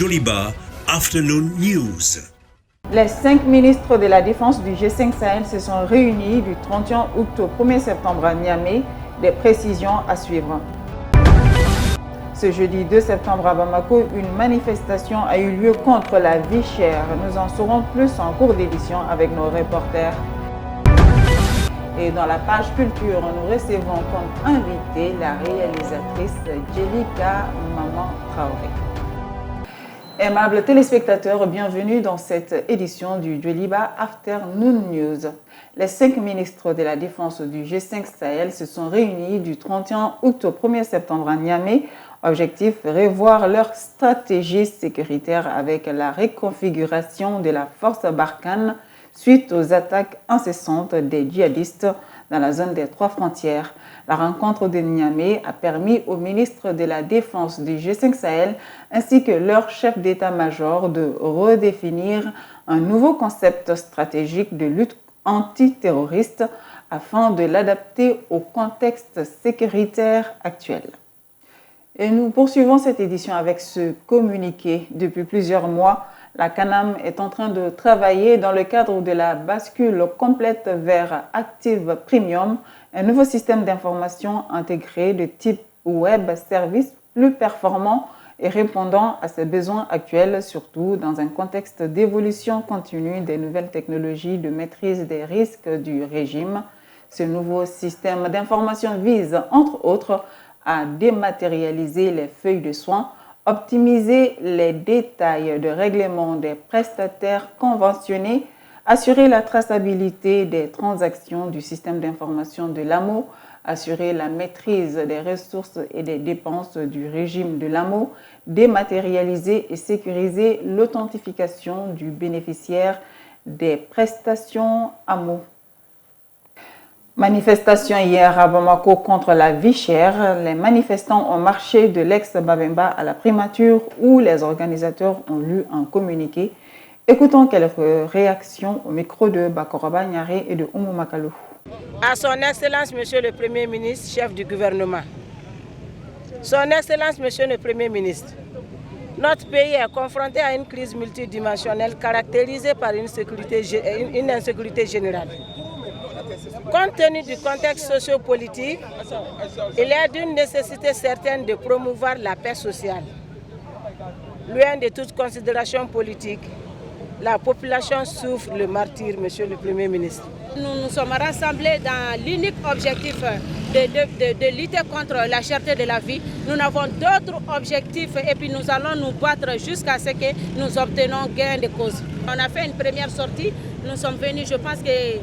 Joliba Afternoon News. Les 5 ministres de la Défense du G5 Sahel se sont réunis du 31 août au 1er septembre à Niamey. Des précisions à suivre. Ce jeudi 2 septembre à Bamako, une manifestation a eu lieu contre la vie chère. Nous en saurons plus en cours d'édition avec nos reporters. Et dans la page culture, nous recevons comme invitée la réalisatrice Djelika Maman Traoré. Aimables téléspectateurs, bienvenue dans cette édition du Djoliba Afternoon News. Les 5 ministres de la Défense du G5 Sahel se sont réunis du 31 août au 1er septembre à Niamey. Objectif, revoir leur stratégie sécuritaire avec la reconfiguration de la force Barkhane suite aux attaques incessantes des djihadistes dans la zone des 3 frontières. La rencontre de Niamey a permis aux ministres de la Défense du G5 Sahel ainsi que leur chef d'état-major de redéfinir un nouveau concept stratégique de lutte antiterroriste afin de l'adapter au contexte sécuritaire actuel. Et nous poursuivons cette édition avec ce communiqué. Depuis plusieurs mois, la CANAM est en train de travailler dans le cadre de la bascule complète vers Active Premium, un nouveau système d'information intégré de type web service plus performant et répondant à ses besoins actuels, surtout dans un contexte d'évolution continue des nouvelles technologies de maîtrise des risques du régime. Ce nouveau système d'information vise, entre autres, à dématérialiser les feuilles de soins, optimiser les détails de règlement des prestataires conventionnés, assurer la traçabilité des transactions du système d'information de l'AMO, assurer la maîtrise des ressources et des dépenses du régime de l'AMO, dématérialiser et sécuriser l'authentification du bénéficiaire des prestations AMO. Manifestation hier à Bamako contre la vie chère. Les manifestants ont marché de l'ex-Babemba à la primature où les organisateurs ont lu un communiqué. Écoutons quelques réactions au micro de Bakoroba Nyare et de Oumou Makalou. À son Excellence, Monsieur le Premier ministre, chef du gouvernement. Son Excellence, Monsieur le Premier ministre, notre pays est confronté à une crise multidimensionnelle caractérisée par une insécurité générale. Compte tenu du contexte sociopolitique, il est d'une nécessité certaine de promouvoir la paix sociale. Loin de toute considération politique, la population souffre le martyre, Monsieur le Premier ministre. Nous nous sommes rassemblés dans l'unique objectif de lutter contre la cherté de la vie. Nous n'avons d'autres objectifs et puis nous allons nous battre jusqu'à ce que nous obtenons gain de cause. On a fait une première sortie, nous sommes venus, je pense que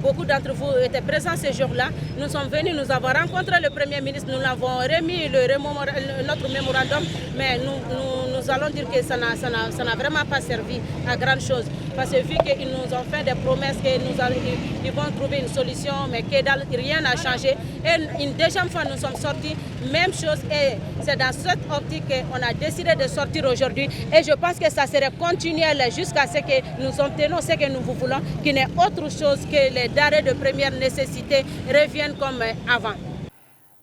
beaucoup d'entre vous étaient présents ce jour-là. Nous sommes venus, nous avons rencontré le Premier ministre, nous avons remis notre mémorandum, mais nous allons dire que ça n'a vraiment pas servi à grand chose. Parce que vu qu'ils nous ont fait des promesses qu'ils vont trouver une solution, mais que rien n'a changé. Et une deuxième fois, nous sommes sortis, même chose. Et c'est dans cette optique qu'on a décidé de sortir aujourd'hui. Et je pense que ça serait continuel jusqu'à ce que nous obtenions ce que nous voulons, qu'il n'est autre chose que les denrées de première nécessité reviennent comme avant.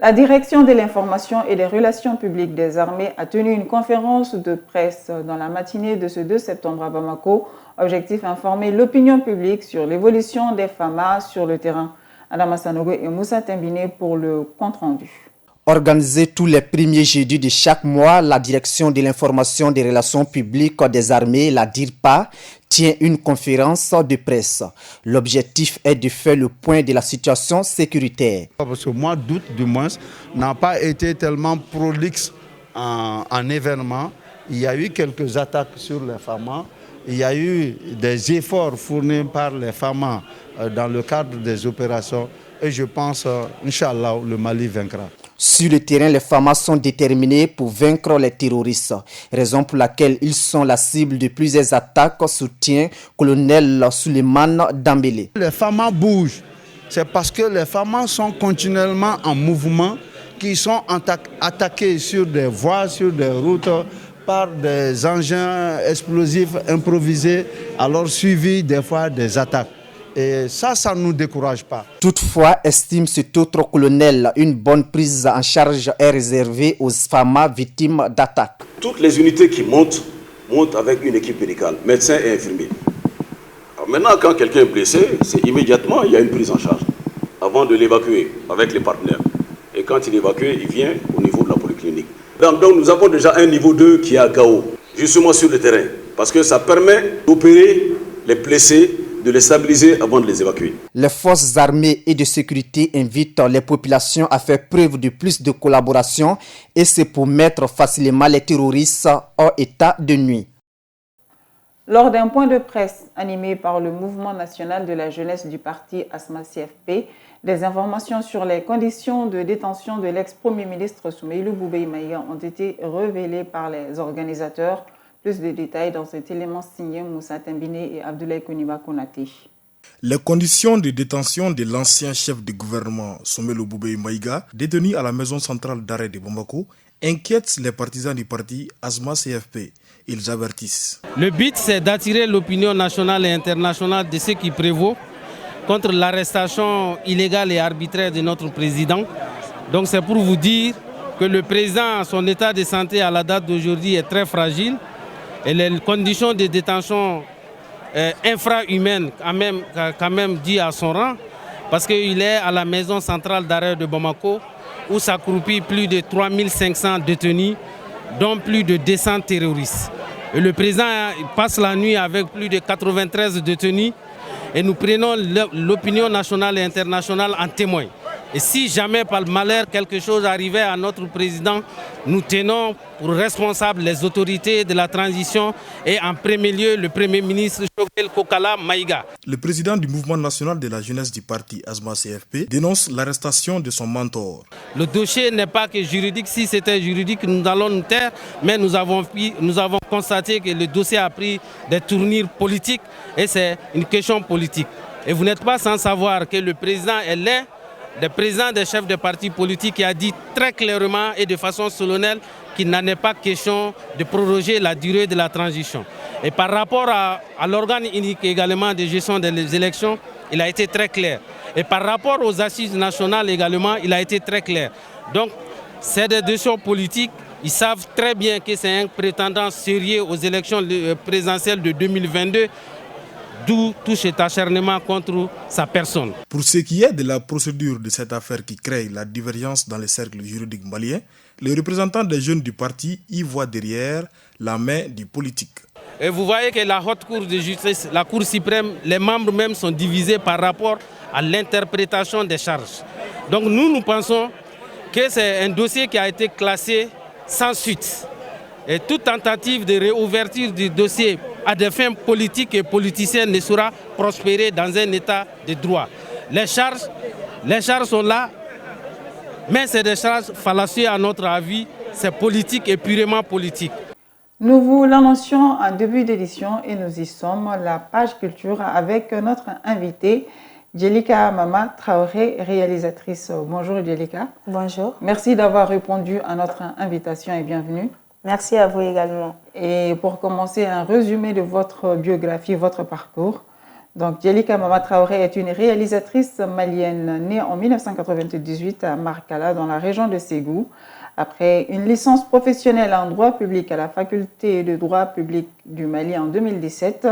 La Direction de l'information et des relations publiques des armées a tenu une conférence de presse dans la matinée de ce 2 septembre à Bamako. Objectif, informer l'opinion publique sur l'évolution des FAMA sur le terrain. Adama Sanogo et Moussa Tembine pour le compte-rendu. Organisé tous les premiers jeudis de chaque mois, la Direction de l'information des relations publiques des armées, la DIRPA, tient une conférence de presse. L'objectif est de faire le point de la situation sécuritaire. Parce que le mois d'août, du moins, n'a pas été tellement prolixe en événements. Il y a eu quelques attaques sur les FAMA. Il y a eu des efforts fournis par les FAMA dans le cadre des opérations. Et je pense, Inch'Allah, le Mali vaincra. Sur le terrain, les FAMA sont déterminés pour vaincre les terroristes, raison pour laquelle ils sont la cible de plusieurs attaques, soutient colonel Suleiman Dambélé. Les FAMA bougent, c'est parce que les FAMA sont continuellement en mouvement, qui sont attaqués sur des voies, sur des routes, par des engins explosifs improvisés, alors suivis des fois des attaques. Et ça ne nous décourage pas. Toutefois, estime cet autre colonel, une bonne prise en charge est réservée aux FAMA victimes d'attaques. Toutes les unités qui montent avec une équipe médicale, médecins et infirmiers. Alors maintenant, quand quelqu'un est blessé, c'est immédiatement, il y a une prise en charge avant de l'évacuer avec les partenaires. Et quand il est évacué, il vient au niveau de la polyclinique. Donc nous avons déjà un niveau 2 qui est à Gao, justement sur le terrain, parce que ça permet d'opérer les blessés, de les stabiliser avant de les évacuer. Les forces armées et de sécurité invitent les populations à faire preuve de plus de collaboration et c'est pour mettre facilement les terroristes hors état de nuit. Lors d'un point de presse animé par le mouvement national de la jeunesse du parti ASMA-CFP, des informations sur les conditions de détention de l'ex-premier ministre Soumeylou Boubèye Maïga ont été révélées par les organisateurs. Plus de détails dans cet élément signé Moussa Tembine et Abdoulaye Koniba Konaté. Les conditions de détention de l'ancien chef de gouvernement Soumeylou Boubèye Maïga, détenu à la maison centrale d'arrêt de Bamako, inquiètent les partisans du parti ASMA-CFP. Ils avertissent. Le but, c'est d'attirer l'opinion nationale et internationale de ce qui prévaut contre l'arrestation illégale et arbitraire de notre président. Donc c'est pour vous dire que le président, son état de santé à la date d'aujourd'hui est très fragile. Et les conditions de détention infrahumaines, quand même dit à son rang, parce qu'il est à la maison centrale d'arrêt de Bamako, où s'accroupit plus de 3500 détenus, dont plus de 200 terroristes. Et le président passe la nuit avec plus de 93 détenus, et nous prenons l'opinion nationale et internationale en témoin. Et si jamais par malheur quelque chose arrivait à notre président, nous tenons pour responsables les autorités de la transition et en premier lieu le Premier ministre Choguel Kokala Maïga. Le président du mouvement national de la jeunesse du parti ASMA-CFP dénonce l'arrestation de son mentor. Le dossier n'est pas que juridique. Si c'était juridique, nous allons nous taire, mais nous avons constaté que le dossier a pris des tournures politiques et c'est une question politique. Et vous n'êtes pas sans savoir que le président est l'un des présidents des chefs de partis politiques qui a dit très clairement et de façon solennelle qu'il n'en est pas question de proroger la durée de la transition. Et par rapport à l'organe unique également de gestion des élections, il a été très clair. Et par rapport aux assises nationales également, il a été très clair. Donc, c'est des décisions politiques. Ils savent très bien que c'est un prétendant sérieux aux élections présidentielles de 2022. D'où tout cet acharnement contre sa personne. Pour ce qui est de la procédure de cette affaire qui crée la divergence dans les cercles juridiques maliens, les représentants des jeunes du parti y voient derrière la main du politique. Et vous voyez que la haute cour de justice, la cour suprême, les membres même sont divisés par rapport à l'interprétation des charges. Donc nous pensons que c'est un dossier qui a été classé sans suite. Et toute tentative de réouverture du dossier à des fins politiques et politiciennes ne saura prospérer dans un état de droit. Les charges sont là, mais c'est des charges fallacieuses à notre avis, c'est politique et purement politique. Nous vous l'annoncions en début d'édition et nous y sommes, la page culture avec notre invitée Djelika Mama Traoré, réalisatrice. Bonjour Djelika. Bonjour. Merci d'avoir répondu à notre invitation et bienvenue. Merci à vous également. Et pour commencer, un résumé de votre biographie, votre parcours. Donc, Djelika Mama Traoré est une réalisatrice malienne née en 1998 à Markala, dans la région de Ségou. Après une licence professionnelle en droit public à la faculté de droit public du Mali en 2017,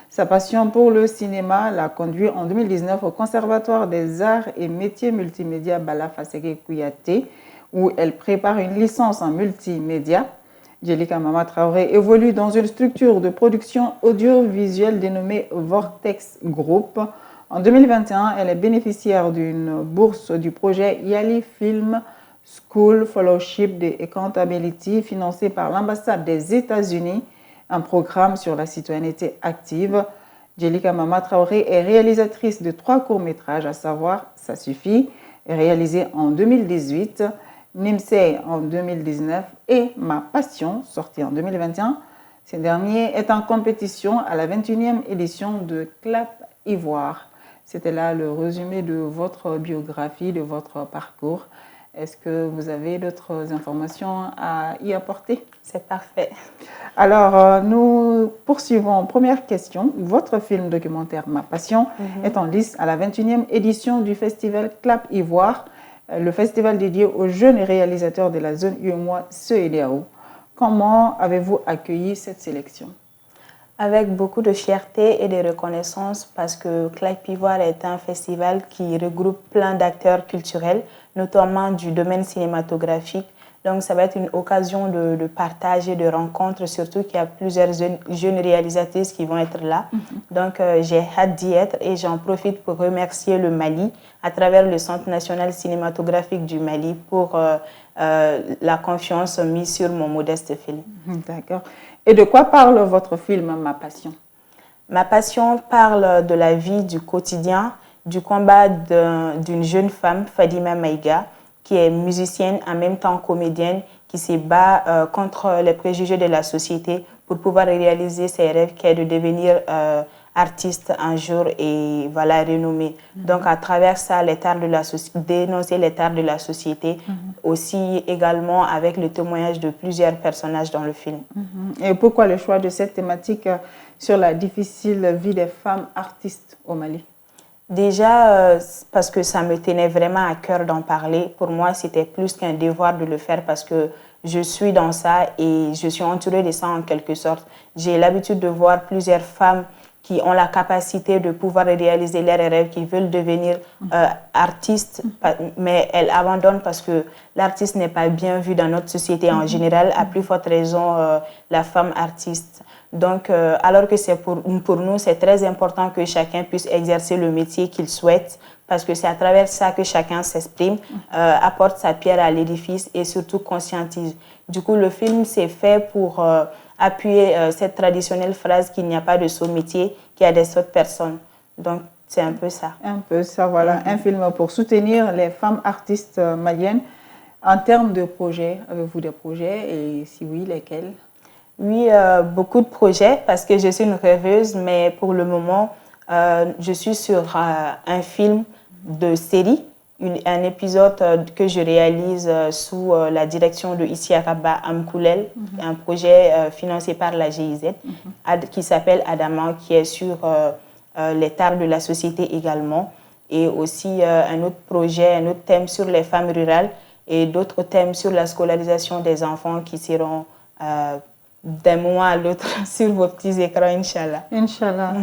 sa passion pour le cinéma l'a conduit en 2019 au Conservatoire des arts et métiers multimédia Bala Faseke Kouyaté, où elle prépare une licence en multimédia. Djelika Mama Traoré évolue dans une structure de production audiovisuelle dénommée Vortex Group. En 2021, elle est bénéficiaire d'une bourse du projet Yali Film School Fellowship de Accountability financé par l'ambassade des États-Unis, un programme sur la citoyenneté active. Djelika Mama Traoré est réalisatrice de 3 courts-métrages, à savoir Ça suffit, réalisé en 2018, Nimsei en 2019 et Ma Passion, sorti en 2021. Ce dernier est en compétition à la 21e édition de Clap Ivoire. C'était là le résumé de votre biographie, de votre parcours. Est-ce que vous avez d'autres informations à y apporter? C'est parfait. Alors, nous poursuivons. Première question. Votre film documentaire Ma Passion est en lice à la 21e édition du festival Clap Ivoire, le festival dédié aux jeunes réalisateurs de la zone UEMOA CEDEAO. Comment avez-vous accueilli cette sélection? Avec beaucoup de fierté et de reconnaissance parce que Clap Ivoire est un festival qui regroupe plein d'acteurs culturels, notamment du domaine cinématographique. Donc ça va être une occasion de partage et de rencontre, surtout qu'il y a plusieurs jeunes réalisatrices qui vont être là. Donc j'ai hâte d'y être et j'en profite pour remercier le Mali à travers le Centre national cinématographique du Mali pour la confiance mise sur mon modeste film. D'accord. Et de quoi parle votre film Ma Passion? Ma Passion parle de la vie du quotidien, du combat d'une jeune femme, Fadima Maïga, qui est musicienne, en même temps comédienne, qui se bat contre les préjugés de la société pour pouvoir réaliser ses rêves, qui est de devenir artiste un jour et voilà, renommée. Donc à travers ça, dénoncer les tares de la société, aussi également avec le témoignage de plusieurs personnages dans le film. Et pourquoi le choix de cette thématique sur la difficile vie des femmes artistes au Mali? Déjà, parce que ça me tenait vraiment à cœur d'en parler. Pour moi, c'était plus qu'un devoir de le faire parce que je suis dans ça et je suis entourée de ça en quelque sorte. J'ai l'habitude de voir plusieurs femmes qui ont la capacité de pouvoir réaliser leurs rêves, qui veulent devenir artistes, mais elles abandonnent parce que l'artiste n'est pas bien vu dans notre société en général, à plus forte raison la femme artiste. Donc, alors que pour nous, c'est très important que chacun puisse exercer le métier qu'il souhaite, parce que c'est à travers ça que chacun s'exprime, apporte sa pierre à l'édifice et surtout conscientise. Du coup, le film s'est fait pour appuyer cette traditionnelle phrase qu'il n'y a pas de saut métier, qu'il y a des autres personnes. Donc, c'est un peu ça. Un peu ça, voilà. Un film pour soutenir les femmes artistes maliennes. En termes de projets, avez-vous des projets et si oui, lesquels? Oui, beaucoup de projets parce que je suis une rêveuse, mais pour le moment, je suis sur un film de série, un épisode que je réalise sous la direction de Isiaraba Amkoulel, un projet financé par la GIZ qui s'appelle Adama, qui est sur les tares de la société également, et aussi un autre projet, un autre thème sur les femmes rurales et d'autres thèmes sur la scolarisation des enfants qui seront d'un moment à l'autre sur vos petits écrans, Inch'Allah. Inch'Allah.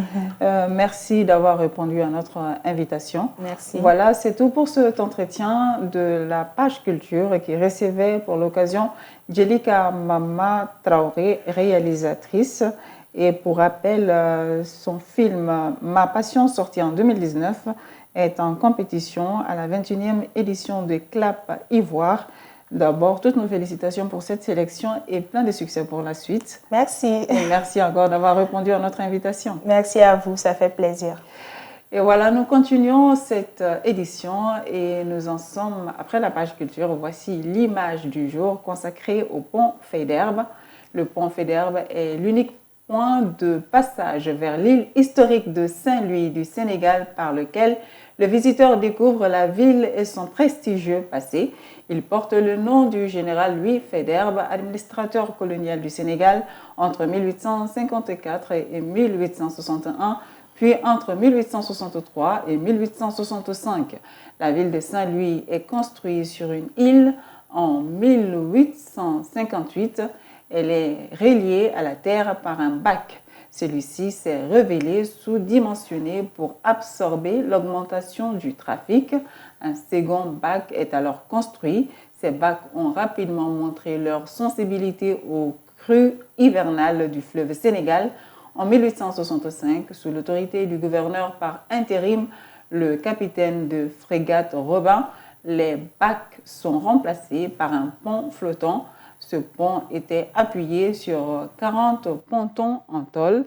Merci d'avoir répondu à notre invitation. Merci. Voilà, c'est tout pour cet entretien de la page culture qui recevait pour l'occasion Djelika Mama Traoré, réalisatrice. Et pour rappel, son film Ma Passion, sorti en 2019, est en compétition à la 21e édition de Clap Ivoire. D'abord, toutes nos félicitations pour cette sélection et plein de succès pour la suite. Merci. Et merci encore d'avoir répondu à notre invitation. Merci à vous, ça fait plaisir. Et voilà, nous continuons cette édition et nous en sommes, après la page culture, voici l'image du jour consacrée au pont Faidherbe. Le pont Faidherbe est l'unique point de passage vers l'île historique de Saint-Louis du Sénégal par lequel le visiteur découvre la ville et son prestigieux passé. Il porte le nom du général Louis Faidherbe, administrateur colonial du Sénégal entre 1854 et 1861, puis entre 1863 et 1865. La ville de Saint-Louis est construite sur une île en 1858. Elle est reliée à la terre par un bac. Celui-ci s'est révélé sous-dimensionné pour absorber l'augmentation du trafic. Un second bac est alors construit. Ces bacs ont rapidement montré leur sensibilité aux crues hivernales du fleuve Sénégal. En 1865, sous l'autorité du gouverneur par intérim, le capitaine de frégate Robin, les bacs sont remplacés par un pont flottant. Ce pont était appuyé sur 40 pontons en tôle.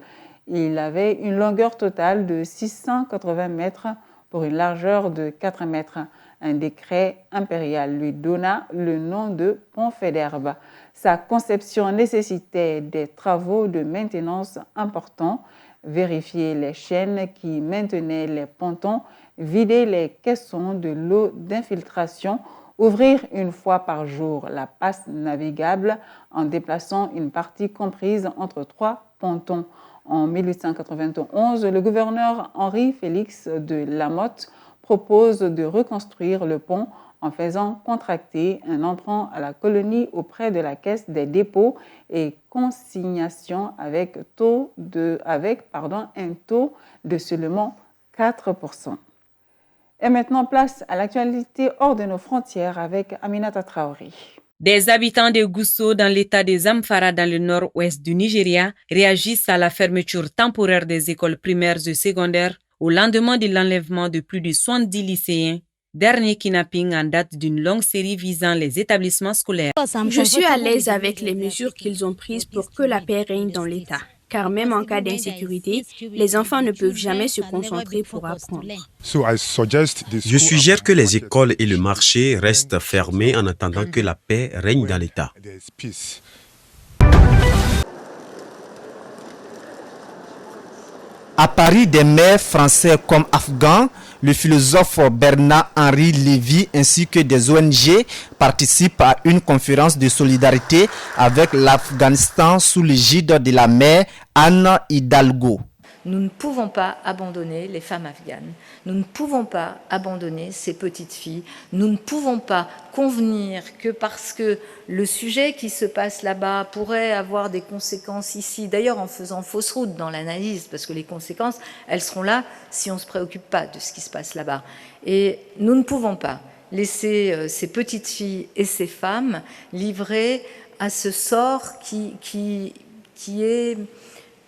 Il avait une longueur totale de 680 mètres pour une largeur de 4 mètres. Un décret impérial lui donna le nom de pont Faidherbe. Sa conception nécessitait des travaux de maintenance importants, vérifier les chaînes qui maintenaient les pontons, vider les caissons de l'eau d'infiltration Ouvrir une fois par jour la passe navigable en déplaçant une partie comprise entre 3 pontons. En 1891, le gouverneur Henri-Félix de Lamotte propose de reconstruire le pont en faisant contracter un emprunt à la colonie auprès de la Caisse des dépôts et consignations avec un taux de seulement 4%. Et maintenant, place à l'actualité hors de nos frontières avec Aminata Traoré. Des habitants de Gousso dans l'état de Zamfara dans le nord-ouest du Nigeria réagissent à la fermeture temporaire des écoles primaires et secondaires au lendemain de l'enlèvement de plus de 70 lycéens. Dernier kidnapping en date d'une longue série visant les établissements scolaires. Je suis à l'aise avec les mesures qu'ils ont prises pour que la paix règne dans l'État. Car même en cas d'insécurité, les enfants ne peuvent jamais se concentrer pour apprendre. Je suggère que les écoles et le marché restent fermés en attendant que la paix règne dans l'État. À Paris, des maires français comme afghans, le philosophe Bernard-Henri Lévy ainsi que des ONG participent à une conférence de solidarité avec l'Afghanistan sous l'égide de la mère Anne Hidalgo. Nous ne pouvons pas abandonner les femmes afghanes. Nous ne pouvons pas abandonner ces petites filles. Nous ne pouvons pas convenir que parce que le sujet qui se passe là-bas pourrait avoir des conséquences ici, d'ailleurs en faisant fausse route dans l'analyse, parce que les conséquences, elles seront là si on ne se préoccupe pas de ce qui se passe là-bas. Et nous ne pouvons pas laisser ces petites filles et ces femmes livrées à ce sort qui est...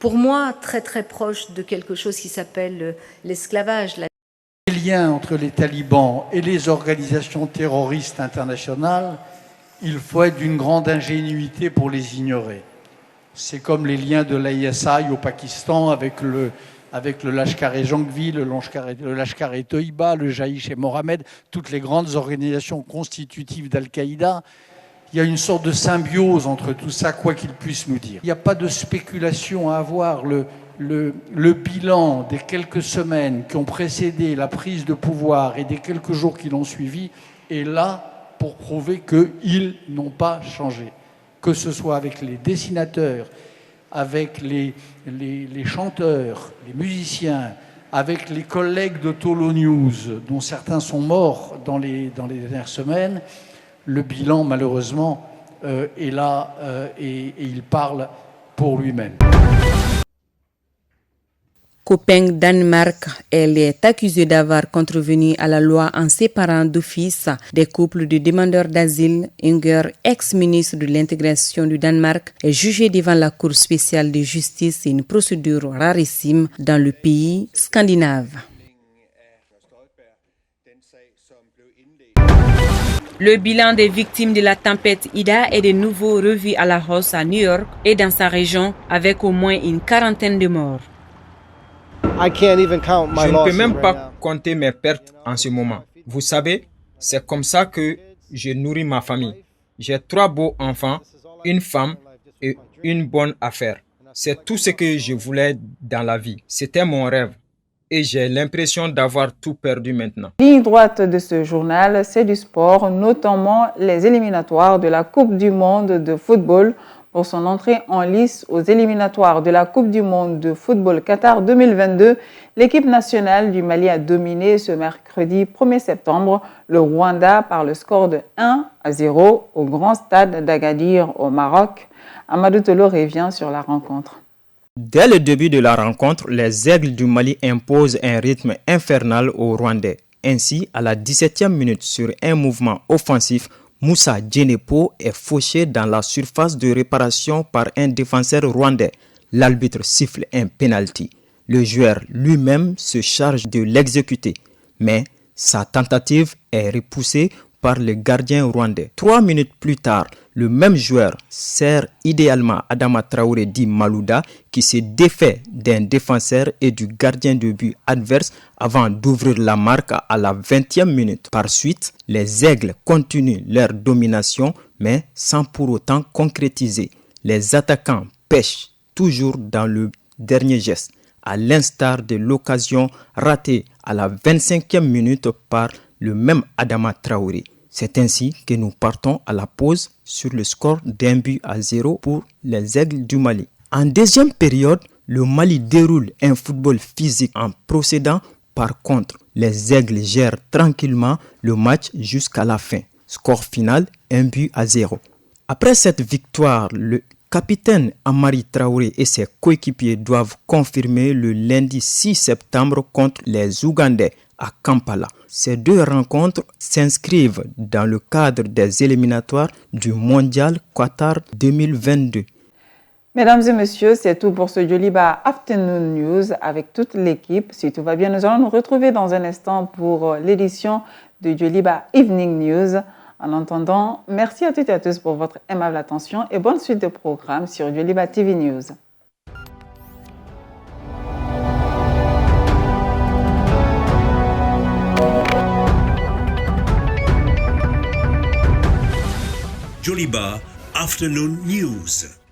pour moi, très très proche de quelque chose qui s'appelle l'esclavage. Les liens entre les talibans et les organisations terroristes internationales, il faut être d'une grande ingénuité pour les ignorer. C'est comme les liens de l'ISI au Pakistan avec le Lashkar-e-Jhangvi, le Lashkar-e-Toïba, le Jaïch-e-Mohammed, toutes les grandes organisations constitutives d'Al-Qaïda. Il y a une sorte de symbiose entre tout ça, quoi qu'il puisse nous dire. Il n'y a pas de spéculation à avoir. Le bilan des quelques semaines qui ont précédé la prise de pouvoir et des quelques jours qui l'ont suivi est là pour prouver qu'ils n'ont pas changé. Que ce soit avec les dessinateurs, avec les chanteurs, les musiciens, avec les collègues de Tolo News, dont certains sont morts dans les dernières semaines. Le bilan, malheureusement, est là et il parle pour lui-même. Copenhague, Danemark, elle est accusée d'avoir contrevenu à la loi en séparant d'office des couples de demandeurs d'asile. Inger, ex-ministre de l'intégration du Danemark, est jugée devant la Cour spéciale de justice, une procédure rarissime dans le pays scandinave. Le bilan des victimes de la tempête Ida est de nouveau revu à la hausse à New York et dans sa région avec au moins une quarantaine de morts. Je ne peux même pas compter mes pertes en ce moment. Vous savez, c'est comme ça que je nourris ma famille. J'ai 3 beaux enfants, une femme et une bonne affaire. C'est tout ce que je voulais dans la vie. C'était mon rêve. Et j'ai l'impression d'avoir tout perdu maintenant. Ligne droite de ce journal, c'est du sport, notamment les éliminatoires de la Coupe du monde de football. Pour son entrée en lice aux éliminatoires de la Coupe du monde de football Qatar 2022, l'équipe nationale du Mali a dominé ce mercredi 1er septembre le Rwanda par le score de 1-0 au grand stade d'Agadir au Maroc. Amadou Tolo revient sur la rencontre. Dès le début de la rencontre, les Aigles du Mali imposent un rythme infernal aux Rwandais. Ainsi, à la 17e minute, sur un mouvement offensif, Moussa Djenepo est fauché dans la surface de réparation par un défenseur rwandais. L'arbitre siffle un penalty. Le joueur lui-même se charge de l'exécuter, mais sa tentative est repoussée par le gardien rwandais. 3 minutes plus tard, le même joueur sert idéalement Adama Traoré dit Malouda qui se défait d'un défenseur et du gardien de but adverse avant d'ouvrir la marque à la 20e minute. Par suite, les Aigles continuent leur domination mais sans pour autant concrétiser. Les attaquants pêchent toujours dans le dernier geste, à l'instar de l'occasion ratée à la 25e minute par le même Adama Traoré. C'est ainsi que nous partons à la pause sur le score d'1-0 pour les Aigles du Mali. En deuxième période, le Mali déroule un football physique en procédant. Par contre, les Aigles gèrent tranquillement le match jusqu'à la fin. Score final 1-0. Après cette victoire, le capitaine Amari Traoré et ses coéquipiers doivent confirmer le lundi 6 septembre contre les Ougandais à Kampala. Ces deux rencontres s'inscrivent dans le cadre des éliminatoires du Mondial Qatar 2022. Mesdames et messieurs, c'est tout pour ce Djoliba Afternoon News avec toute l'équipe. Si tout va bien, nous allons nous retrouver dans un instant pour l'édition de Djoliba Evening News. En attendant, merci à toutes et à tous pour votre aimable attention et bonne suite de programmes sur Djoliba TV News. Djoliba Afternoon News.